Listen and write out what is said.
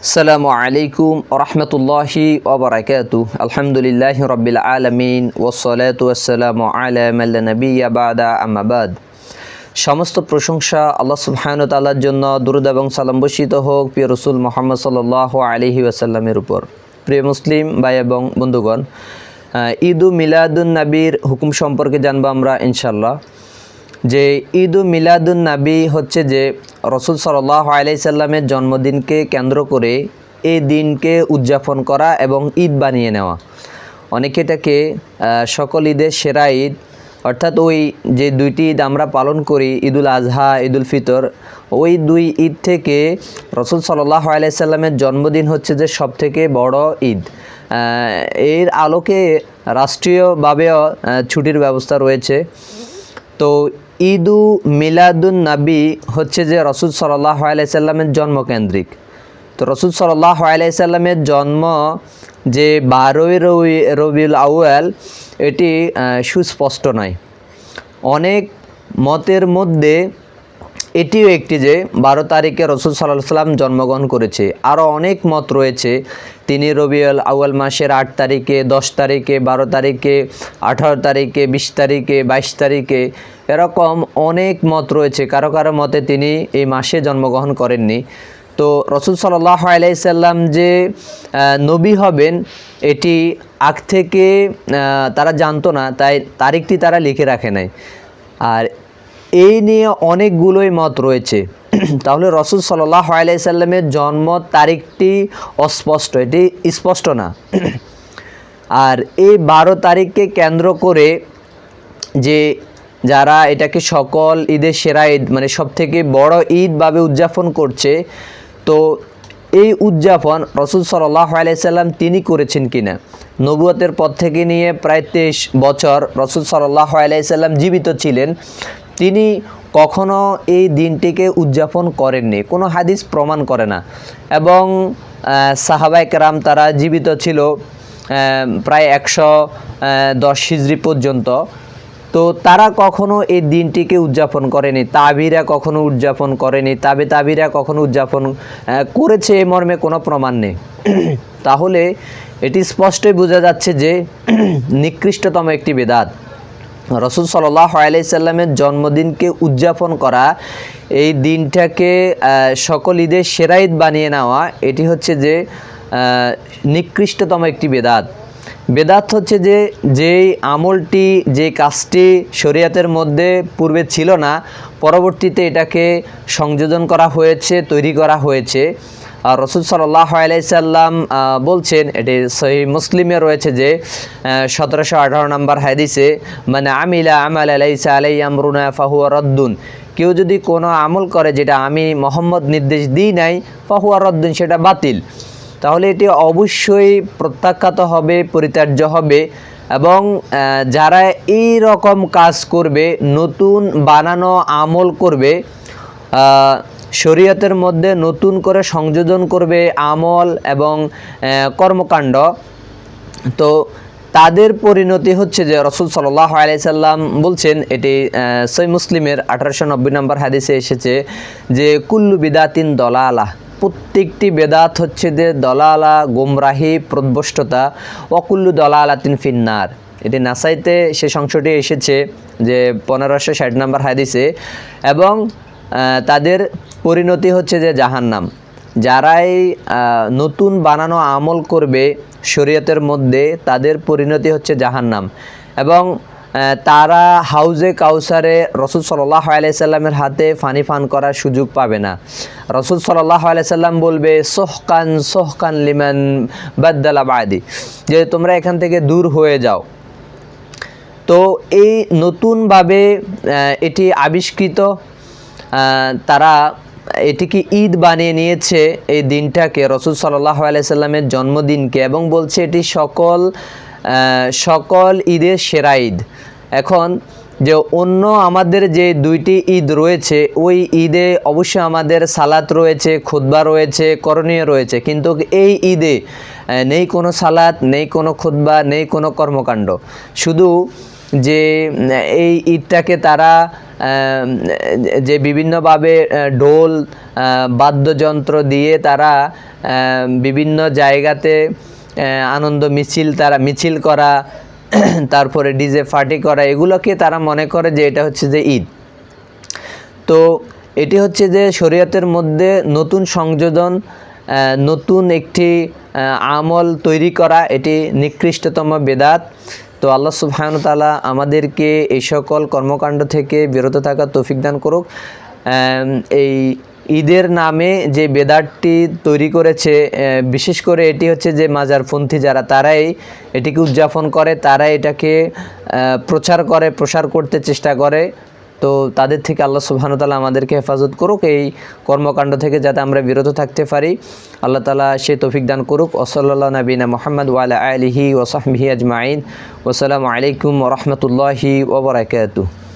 আসসালামু আলাইকুম রহমতুল্লাহি ওবরাকাতু। আলহামদুলিল্লাহ রব্বিল আলামিন ওয়াসসালাতু ওয়াসসালামু আলা মান লা নাবিয়্যা বা'দা আম্মা বাদ। সমস্ত প্রশংসা আল্লাহ সুবহানাহু ওয়া তাআলার জন্য, দুরূদ এবং সালাম বর্ষিত হোক প্রিয় রাসূল মুহাম্মদ সাল্লাল্লাহু আলাইহি ওয়াসাল্লামের উপর। প্রিয় মুসলিম ভাই এবং বন্ধুগণ, ঈদ ও মিলাদুন নবীর হুকুম সম্পর্কে জানবো আমরা ইনশাআল্লাহ। যে ঈদ ও মিলাদুন নবী হচ্ছে যে রাসূল সাল্লাল্লাহু আলাইহি সাল্লামের জন্মদিনকে কেন্দ্র করে এই দিনকে উদযাপন করা এবং ঈদ বানিয়ে নেওয়া। অনেকে এটাকে সকল ঈদের সেরা ঈদ, অর্থাৎ ওই যে দুইটি ঈদ আমরা পালন করি, ঈদুল আজহা, ঈদুল ফিতর, ওই দুই ঈদ থেকে রাসূল সাল্লাল্লাহু আলাইহি সাল্লামের জন্মদিন হচ্ছে যে সবথেকে বড় ঈদ। এর আলোকে রাষ্ট্রীয়ভাবেও ছুটির ব্যবস্থা রয়েছে। তো ঈদ ও মিলাদুন নবী হচ্ছে যে রাসূল সাল্লাল্লাহু আলাইহি সাল্লামের জন্মকেন্দ্রিক। তো রাসূল সাল্লাল্লাহু আলাইহি সাল্লামের জন্ম যে 12ই রবিউল আউয়াল, এটি সুস্পষ্ট নয়। অনেক মতের মধ্যে এটিও একটি যে 12 তারিখে রাসূল সাল্লাল্লাহু আলাইহি সাল্লাম জন্মগ্রহণ করেছে। আরও অনেক মত রয়েছে, তিনি রবিউল আউয়াল মাসের 8 তারিখে, 10 তারিখে, 12 তারিখে, 18 তারিখে, 20 তারিখে, 22 তারিখে, এরকম অনেক মত রয়েছে। কারো কারো মতে তিনি এই মাসে জন্মগ্রহণ করেননি। তো রাসূল সাল্লাল্লাহু আলাইহি সাল্লাম যে নবী হবেন এটি আগ থেকে তারা জানতো না, তাই তারিখটি তারা লিখে রাখে নাই। আর এই নিয়ে অনেকগুলোই মত রয়েছে। তাহলে রাসূল সাল্লাল্লাহু আলাইহি সাল্লামের জন্ম তারিখটি অস্পষ্ট, এটি স্পষ্ট না। আর এই 12 তারিখকে কেন্দ্র করে যে যারা এটাকে সকল ঈদের সেরা ঈদ, মানে সবথেকে বড় ঈদভাবে উদযাপন করছে, তো এই উদযাপন রাসূল সাল্লাল্লাহু আলাইহি সাল্লাম তিনি করেছেন কিনা। নবুয়তের পর থেকে নিয়ে প্রায় 23 বছর রাসূল সাল্লাল্লাহু আলাইহি সাল্লাম জীবিত ছিলেন, তিনি কখনো এই দিনটিকে উদযাপন করেননি, কোনো হাদিস প্রমাণ করে না। এবং সাহাবায়ে কেরাম তারা জীবিত ছিল প্রায় 110 হিজরি পর্যন্ত, তো তারা কখনো এই দিনটিকে উদযাপন করেনি। তাবিরা কখনো উদযাপন করেনি, তাবিরা কখনো উদযাপন করেছে এ মর্মে কোনো প্রমাণ নেই। তাহলে এটি স্পষ্টই বোঝা যাচ্ছে যে নিকৃষ্টতম একটি বেদাত। রাসূল সাল্লাল্লাহু আলাইহি সাল্লামের জন্মদিনকে উদযাপন করা, এই দিনটাকে সকল ঈদের সেরা ঈদ বানিয়ে নেওয়া, এটি হচ্ছে যে নিকৃষ্টতম একটি বেদাত। বেদাত হচ্ছে যে যেই আমলটি, যে কাজটি শরীয়তের মধ্যে পূর্বে ছিল না, পরবর্তীতে এটাকে সংযোজন করা হয়েছে, তৈরি করা হয়েছে। আর রাসূল সাল্লাল্লাহু আলাইহি সাল্লাম বলছেন, এটি সহিহ মুসলিমে রয়েছে যে 1718 নম্বর হাদিসে, মানে আমিলা আমালা লাইসা আলাইহি আমরুনা ফাহুয়া রাদ্দুন, কেউ যদি কোনো আমল করে যেটা আমি মোহাম্মদ নির্দেশ দিই নাই, ফাহুয়া রাদ্দুন, সেটা বাতিল। তাহলে এটি অবশ্যই প্রত্যাখ্যাত হবে, পরিত্যাজ্য হবে। এবং যারা এই রকম কাজ করবে, নতুন বানানো আমল করবে, শরীয়তের মধ্যে নতুন করে সংযোজন করবে আমল এবং কর্মকাণ্ড, তো তাদের পরিণতি হচ্ছে যে রাসূল সাল্লাল্লাহু আলাইহি সাল্লাম বলছেন, এটি সহিহ মুসলিমের 1890 নম্বর হাদিসে এসেছে যে কুল্লু বিদাতিন দলালাহ, প্রত্যেকটি বেদাত হচ্ছে যে দলালা, গোমরাহি, প্রদ্ভষ্টতা, ওয়াকুল্লু দলালাতিন ফিন্নার। এটি নাসাইতে সে অংশটি এসেছে যে 1560 নম্বর হাদিসে। এবং তাদের পরিণতি হচ্ছে যে জাহান্নাম। যারাই নতুন বানানো আমল করবে শরীয়তের মধ্যে, তাদের পরিণতি হচ্ছে জাহান্নাম। এবং তারা হাউজে কাউসারে রাসূল সাল্লাল্লাহু আলাইহি সাল্লামের হাতে পানি পান করার সুযোগ পাবে না। রাসূল সাল্লাল্লাহু আলাইহি সাল্লাম বলবে, সোহকান সোহকান লিমান বাদ্দালা বাদি, যে তোমরা এখান থেকে দূর হয়ে যাও। তো এই নতুনভাবে এটি আবিষ্কৃত, তারা এটিকে ঈদ বানিয়ে নিয়েছে এই দিনটাকে, রাসূল সাল্লাল্লাহু আলাইহি সাল্লামের জন্মদিনকে, এবং বলছে এটি সকল ঈদের সেরা ঈদ। এখন যে অন্য আমাদের যে দুইটি ঈদ রয়েছে, ওই ঈদে অবশ্যই আমাদের সালাত রয়েছে, খুতবা রয়েছে, করণীয় রয়েছে, কিন্তু এই ঈদে নেই কোনো সালাত, নেই কোনো খুতবা, নেই কোনো কর্মকাণ্ড। শুধু যে এই ঈদটাকে তারা যে বিভিন্নভাবে ঢোল বাদ্যযন্ত্র দিয়ে তারা বিভিন্ন জায়গাতে আনন্দ মিছিল করা, তারপরে ডিজে পার্টি করা, এগুলোকে তারা মনে করে যে এটা হচ্ছে যে ঈদ। তো এটি হচ্ছে যে শরীয়তের মধ্যে নতুন সংযোজন, নতুন একটি আমল তৈরি করা, এটি নিকৃষ্টতম বেদাত। তো আল্লাহ সুবহানাহু ওয়া তাআলা আমাদেরকে এই সকল কর্মকাণ্ড থেকে বিরত থাকার তৌফিক দান করুক। এই ঈদের নামে যে বেদাতটি তৈরি করেছে, বিশেষ করে এটি হচ্ছে যে মাজারপন্থী যারা, তারাই এটিকে উদযাপন করে, তারাই এটাকে প্রসার করতে চেষ্টা করে। তো তাদের থেকে আল্লাহ সুবহানাহু ওয়া তাআলা আমাদেরকে হেফাজত করুক, এই কর্মকাণ্ড থেকে যাতে আমরা বিরত থাকতে পারি। আল্লাহ তাআলা সে তৌফিক দান করুক। ওয়াসাল্লাল্লাহু নবিনা মুহাম্মদ ওয়া আলা আলিহি ওয়া সাহবিহি আজমাইন। ওয়াসসালামু আলাইকুম ওয়া রাহমাতুল্লাহি ওয়া বারাকাতুহু।